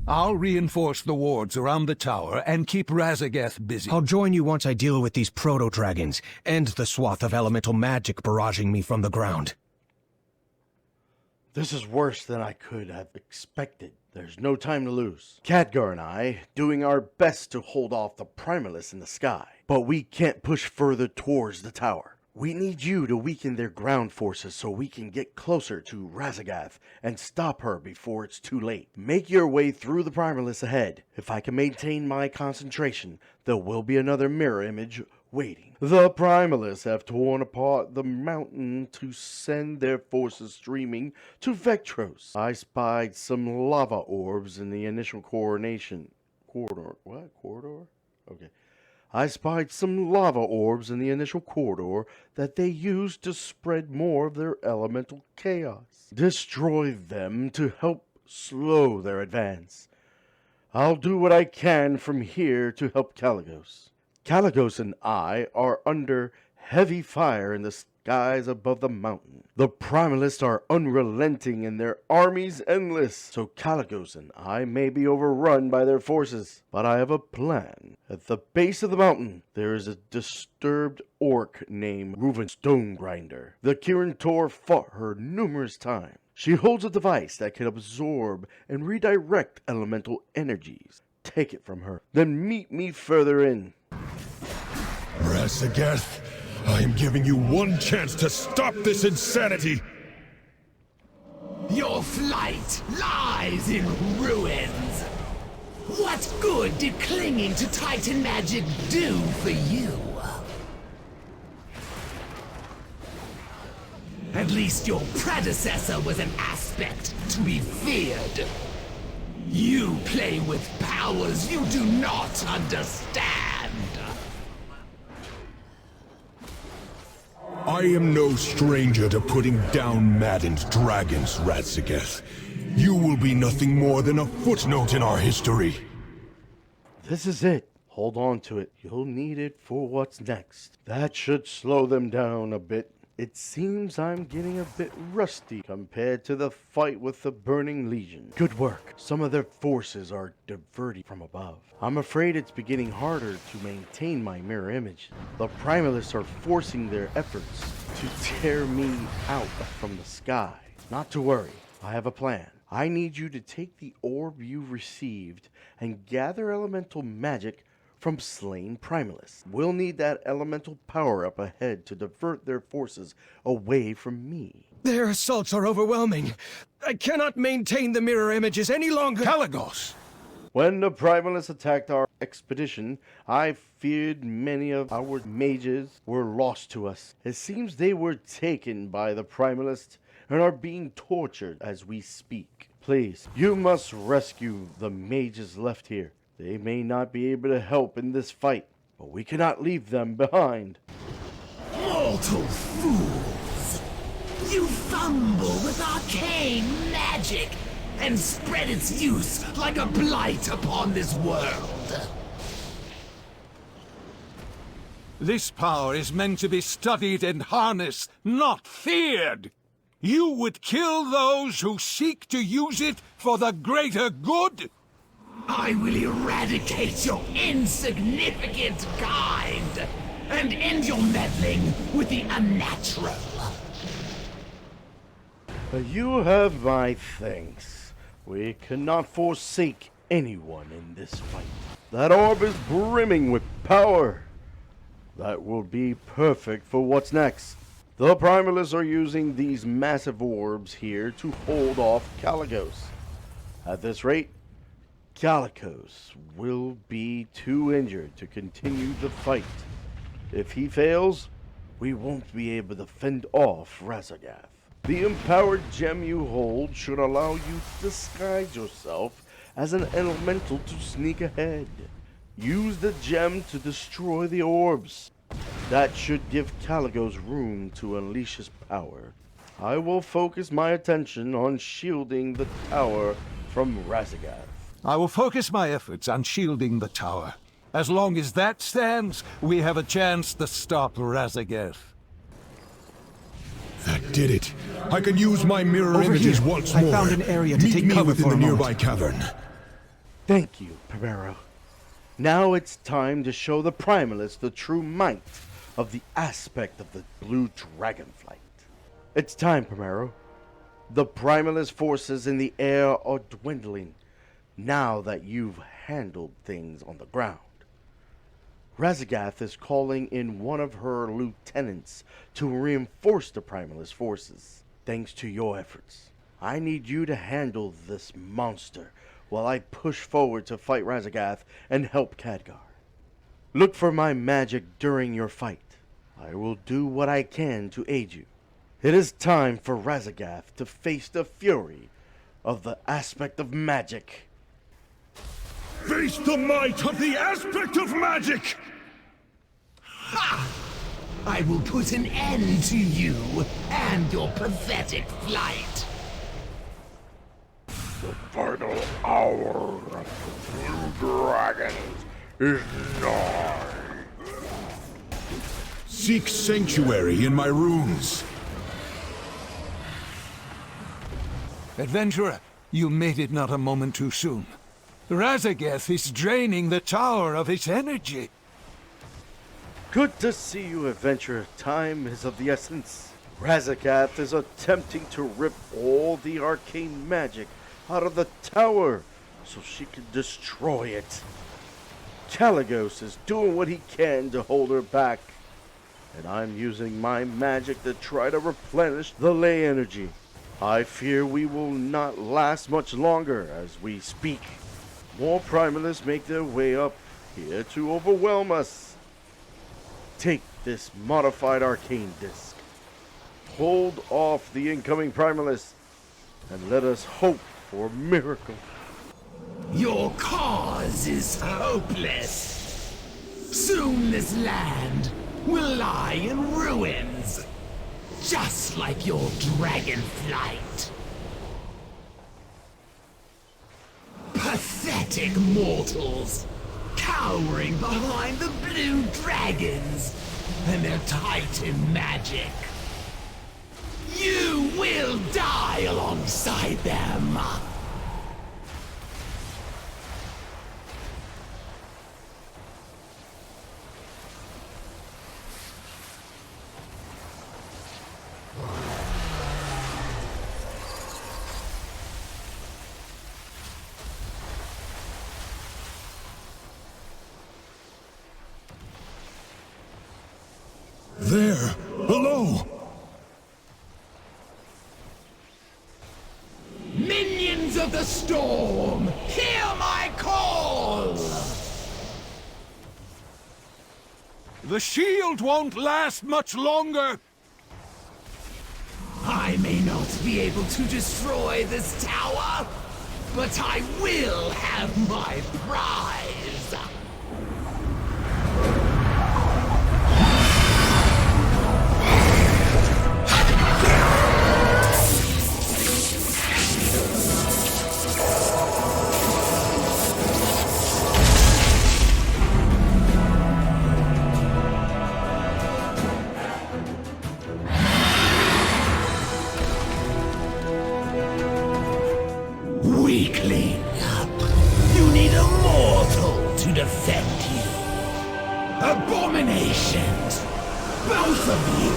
I'll reinforce the wards around the tower and keep Raszageth busy. I'll join you once I deal with these proto-dragons, and the swath of elemental magic barraging me from the ground. This is worse than I could have expected. There's no time to lose. Khadgar and I doing our best to hold off the Primalists in the sky, but we can't push further towards the tower. We need you to weaken their ground forces so we can get closer to Raszageth and stop her before it's too late. Make your way through the Primalists ahead. If I can maintain my concentration, there will be another mirror image waiting. The Primalists have torn apart the mountain to send their forces streaming to Vectros. I spied some lava orbs in the initial corridor. What? Corridor? Okay. I spied some lava orbs in the initial corridor that they used to spread more of their elemental chaos. Destroy them to help slow their advance. I'll do what I can from here to help Kalecgos. Kalecgos and I are under heavy fire in the skies above the mountain. The Primalists are unrelenting and their armies endless, so Kalecgos and I may be overrun by their forces. But I have a plan. At the base of the mountain, there is a disturbed orc named Reuven Stonegrinder. The Kirin Tor fought her numerous times. She holds a device that can absorb and redirect elemental energies. Take it from her, then meet me further in. Raszageth, I am giving you one chance to stop this insanity! Your flight lies in ruins. What good did clinging to Titan magic do for you? At least your predecessor was an aspect to be feared. You play with powers you do not understand. I am no stranger to putting down maddened dragons, Raszageth. You will be nothing more than a footnote in our history. This is it. Hold on to it. You'll need it for what's next. That should slow them down a bit. It seems I'm getting a bit rusty compared to the fight with the Burning Legion. Good work. Some of their forces are diverting from above. I'm afraid it's beginning harder to maintain my mirror image. The Primalists are forcing their efforts to tear me out from the sky. Not to worry. I have a plan. I need you to take the orb you received and gather elemental magic from slain Primalists. We'll need that elemental power-up ahead to divert their forces away from me. Their assaults are overwhelming. I cannot maintain the mirror images any longer. Kalecgos! When the Primalists attacked our expedition, I feared many of our mages were lost to us. It seems they were taken by the Primalists and are being tortured as we speak. Please, you must rescue the mages left here. They may not be able to help in this fight, but we cannot leave them behind. Mortal fools! You fumble with arcane magic and spread its use like a blight upon this world. This power is meant to be studied and harnessed, not feared. You would kill those who seek to use it for the greater good? I will eradicate your insignificant kind and end your meddling with the unnatural. You have my thanks. We cannot forsake anyone in this fight. That orb is brimming with power. That will be perfect for what's next. The Primalists are using these massive orbs here to hold off Kalecgos. At this rate, Kalecgos will be too injured to continue the fight. If he fails, we won't be able to fend off Raszageth. The empowered gem you hold should allow you to disguise yourself as an elemental to sneak ahead. Use the gem to destroy the orbs. That should give Kalecgos room to unleash his power. I will focus my attention on shielding the tower from Raszageth. I will focus my efforts on shielding the tower. As long as that stands, we have a chance to stop Raszageth. That did it. I can use my mirror Over images here. once I more. found an area to Meet take me cover within for the a moment. nearby cavern. Thank you, Primero. Now it's time to show the Primalists the true might of the aspect of the Blue Dragonflight. It's time, Primero. The Primalist forces in the air are dwindling now that you've handled things on the ground. Raszageth is calling in one of her lieutenants to reinforce the Primalist forces. Thanks to your efforts, I need you to handle this monster while I push forward to fight Raszageth and help Khadgar. Look for my magic during your fight. I will do what I can to aid you. It is time for Raszageth to face the fury of the aspect of magic. Face the might of the aspect of magic! Ha! I will put an end to you and your pathetic flight. The final hour of the Blue Dragons is nigh. Seek sanctuary in my runes. Adventurer, you made it not a moment too soon. Raszageth is draining the tower of its energy. Good to see you, adventurer. Time is of the essence. Raszageth is attempting to rip all the arcane magic out of the tower so she can destroy it. Kalecgos is doing what he can to hold her back, and I'm using my magic to try to replenish the ley energy. I fear we will not last much longer as we speak. More Primalists make their way up here to overwhelm us. Take this modified arcane disc. Hold off the incoming Primalists, and let us hope for a miracle. Your cause is hopeless. Soon this land will lie in ruins, just like your dragonflight. Pathetic mortals, cowering behind the blue dragons and their titan magic. You will die alongside them. there, below. Minions of the storm, hear my call! The shield won't last much longer! I may not be able to destroy this tower, but I will have my prize! Weakling, you need a mortal to defend you. Abominations, both of you,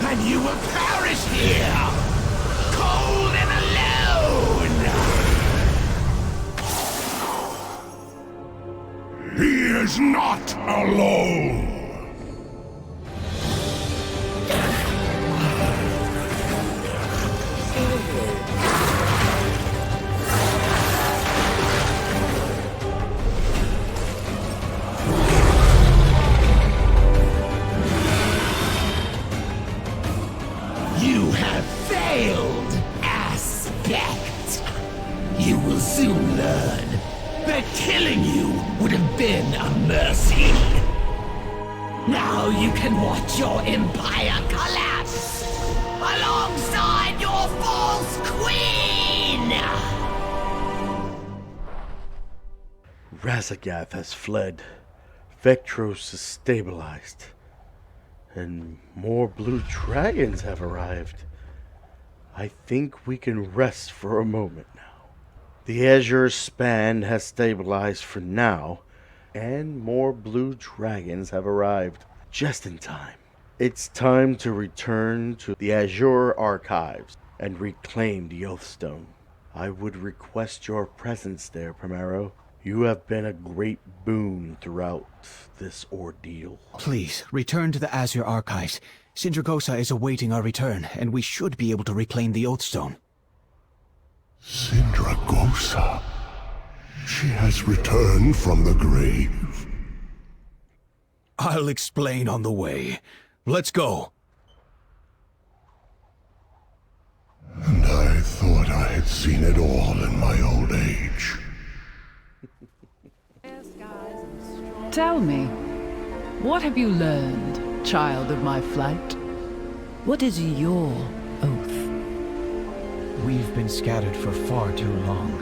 and you will perish here, cold and alone. He is not alone. You have failed, Aspect. You will soon learn that killing you would have been a mercy. Now you can watch your empire collapse alongside your false queen! Raszageth has fled. Vectros is stabilized. And more blue dragons have arrived. I think we can rest for a moment now. The Azure Span has stabilized for now, and more blue dragons have arrived just in time. It's time to return to the Azure Archives and reclaim the Oathstone. I would request your presence there, Primero. You have been a great boon throughout this ordeal. Please, return to the Azure Archives. Sindragosa is awaiting our return, and we should be able to reclaim the Oathstone. Sindragosa. She has returned from the grave. I'll explain on the way. Let's go. And I thought I had seen it all in my old age. Tell me, what have you learned, child of my flight? What is your oath? We've been scattered for far too long.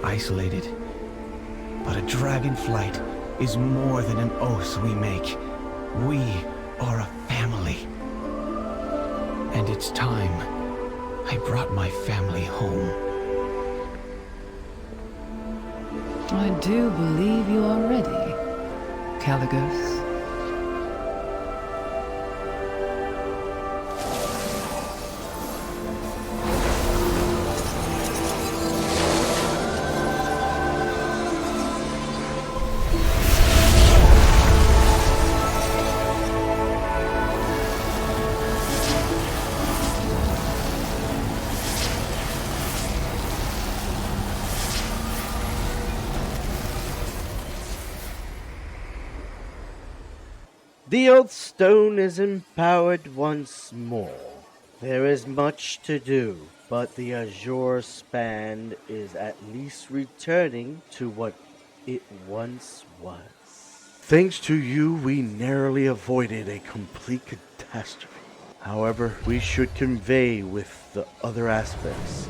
Isolated. But a dragonflight is more than an oath we make. We are a family. And it's time I brought my family home. I do believe you are ready, Kalecgos. The Oathstone is empowered once more. There is much to do, but the Azure Span is at least returning to what it once was. Thanks to you, we narrowly avoided a complete catastrophe. However, we should convey with the other aspects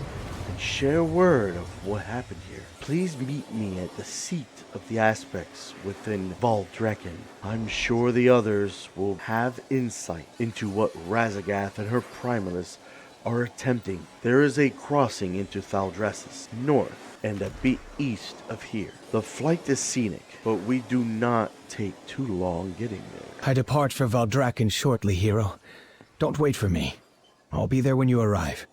and share word of what happened here. Please meet me at the seat of the aspects within Valdrekin. I'm sure the others will have insight into what Raszageth and her Primalists are attempting. There is a crossing into Thaldressus north and a bit east of here. The flight is scenic, but we do not take too long getting there. I depart for Valdrekin shortly, hero. Don't wait for me. I'll be there when you arrive.